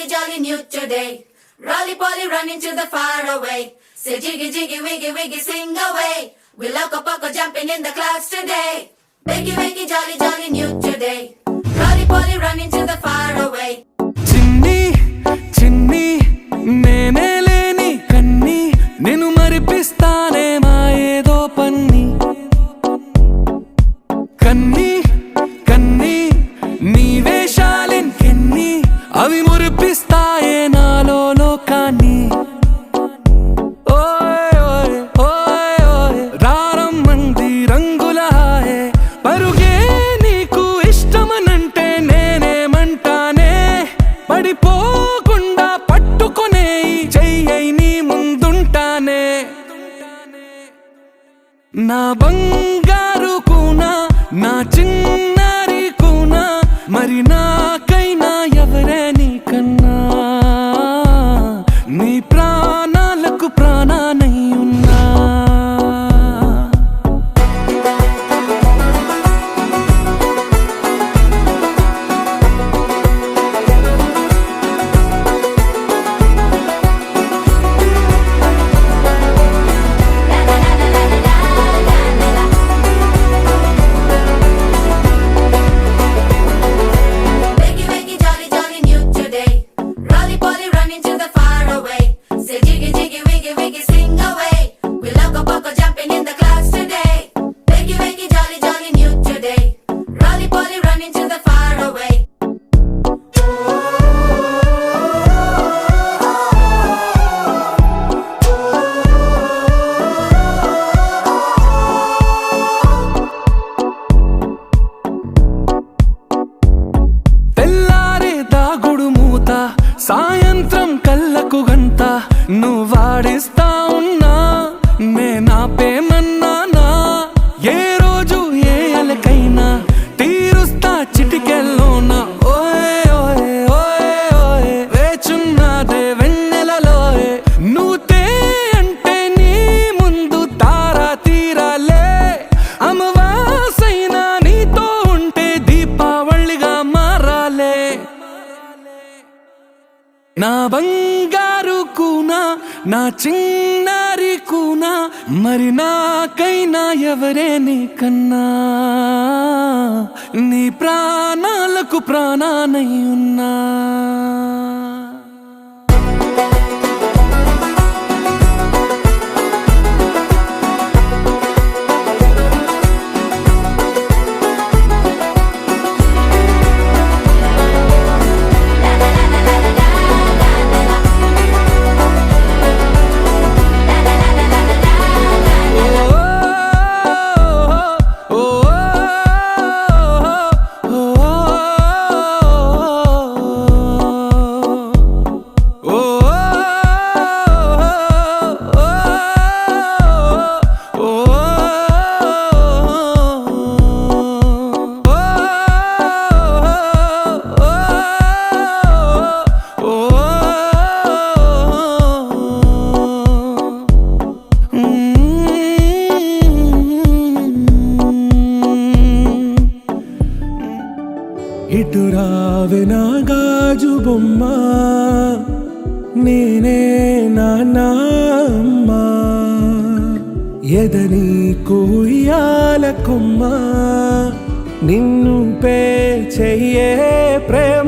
jolly new today. Rolly poly running to the far away. Say jiggy jiggy wiggy wiggy sing away. We loco poco jumping in the clouds today. Wakey wakey jolly jolly new today. Rolly poly running to the far away. చిన్ని చిన్ని నేనే లేని కన్ని నేను మరిపిస్తానే మా ఏదో పన్ని కన్ని కన్ని నీ వేషాలెన్కెన్ని అవి మురిపిస్తాయే నాలో లోకాన్ని ఓయ్ ఓయ్ ఓయ్ ఓయ్ రారమ్మంది రంగుల హాయే పరుగే నీకు ఇష్టమనంటే నేనేమంటానే పడిపోకుండా పట్టుకునే చెయ్యై నీ ముందుంటానే నా బంగారు కూనా నా చిన్నారి కూనా మరి నాకైనా ఎవరే నీకన్నా నీ ప్రాణాలకు ప్రాణానై ఉన్నా Wakey wakey jolly jolly new today. Rolly poly running to the far away. Say jiggy jiggy wiggy wiggy sing away. We loco poco jumping in the clouds today. Wakey wakey jolly jolly new today. Rolly poly running to the far away. తెల్లారే దాగుడు మూత సాయంత్రం కళ్ళకు గంట నువ్వాడిస్తా ఉన్నా నేనాపేమన్నానా ఏ రోజు ఏ అలకైనా తీరుస్తా చిటికెల్లోనా ఓయ్ ఓయ్ ఓయ్ ఓయ్ వేచున్నదే వెన్నెలలోయే నువ్వుతే అంటే నీ ముందు తారా తీరాలే అమవాసైనా నీతో ఉంటే దీపావళిగా మారాలే నా బంగారు కూనా నా చిన్నారి కూనా మరి నాకైనా ఎవరే నీకన్నా నీ ప్రాణాలకు ప్రాణానై ఉన్నా ఇటు రావే నా గాజు బొమ్మ నేనే నాన్నమ్మ ఎదని కుయ్యాల కొమ్మ నిన్ను పే చెయ్యే ప్రేమ